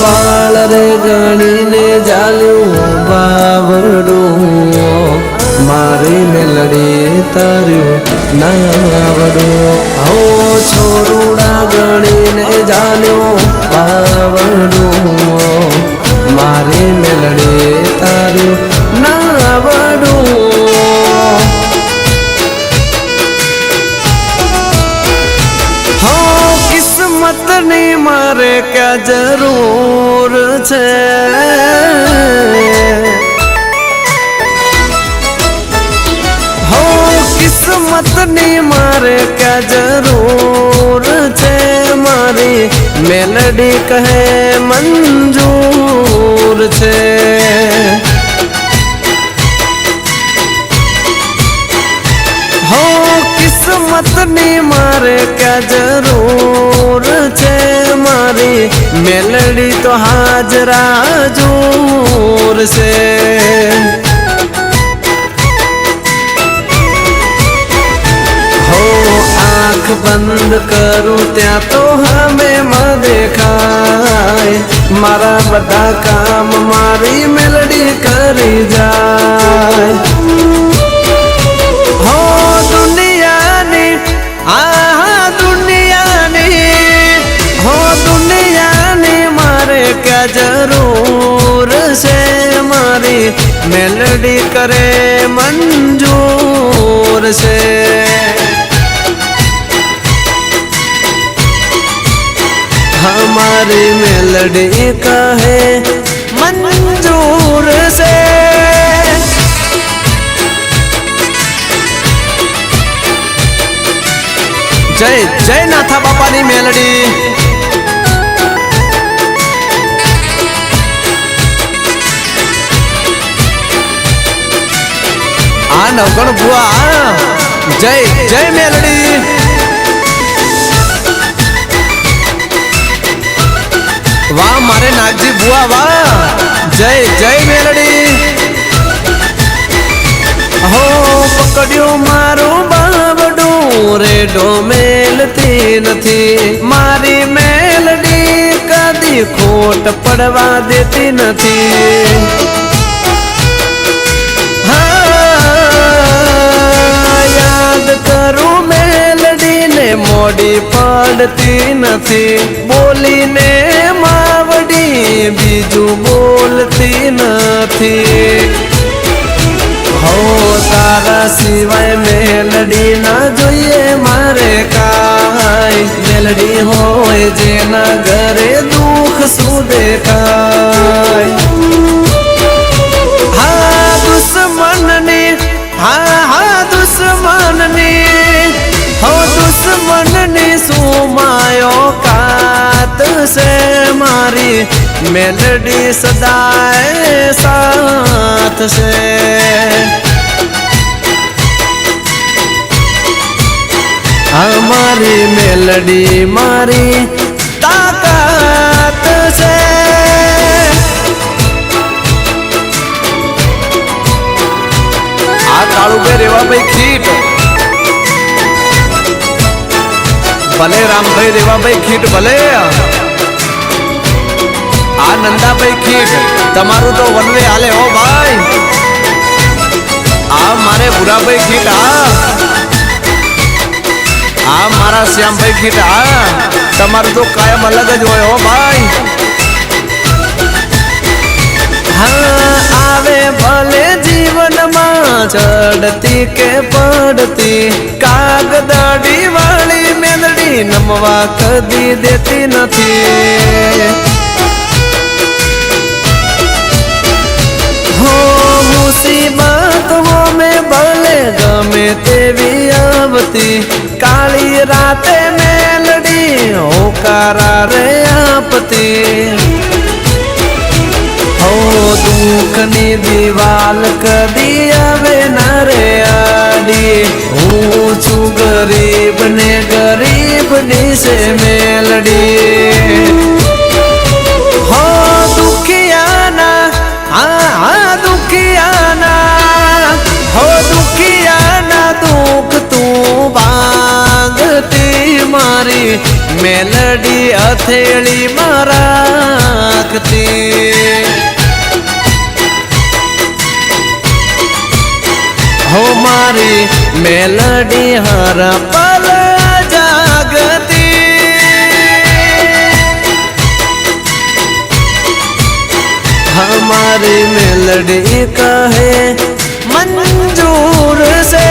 बाळ रे गणीने जाल्યું बावडું मारी मेलडी तार्યું नावडું हो छोरुડા गणीने जाल्યું बावडું मारी मेलडी तार्યું नावडું हो किस्मत ની मारे क्या जरूर छे हो किस्मत ની मारे क्या जरूर छे मारी मेलडी कहे मंजूर छे हो किस्मत ની मारे क्या जरूर छे मारी मेलडी तो हाजरा जोर से हो आँख बंद करूं त्या तो हमें म देखाय मारा बधा काम मारी मेलडी करी जाय हो दुनिया ने हो दुनिया ने मारे क्या जरूर से मारी मेलडी करे मंजूर से हमारी मेलडी कहे मंजूर से जय जय नाथा बापा नी मेलडी आ नवगण बुआ जय जय मेलडी वाह मारे नागजी बुआ वाह जय जय मेलडी हो पकड़ियो मारो बावडू रेडो मेलती नथी मारी मेलडी कदी खोट पड़वा देती नथी याद करूं मेलडी ने मोड़ी पड़ती नथी बोली ने मावडी बीजू बोलती नथी हो तारा सिवाय मेलडी ना जोईए मारे काय मेलडी होय जेना घरे दुख सु देखाय हाँ दुश्मन ने हो दुश्मन ने सुमायो कात से मारी मेलडी सदाए साथ से हमारी मेलडी मारी ताकत से आ काळू पे रेवा भाई खीट भले राम भाई रेवा भाई खीट भले आ नंदा भाई खीट तमारू तो वनवे हाले हो भाई आ मारे बुरा भाई खीट आ मारा श्याम भाई खीट तमारू तो कायम अलग ज होय हो भाई हाँ आवे भले जीवन में चढ़ती के पड़ती कागदाड़ी वाली मेलडी नमवा कदी देती नथी हो मुसीबतों में भले गमे तेवी आवती काली राते मेलडी होकारा रे आपती हो दुख नी दीवाल कदी आवे ना रे आडी हूँ छू गरीब ने गरीब नी से मेलडी हो दुखियाना दुखियाना हो दुखियाना दुख तू भांगती मारी मेलडी मेलडी हथेली में राखती हो मारी मेलडी हर पल जागती हमारी मेलडी कहे मंजूर से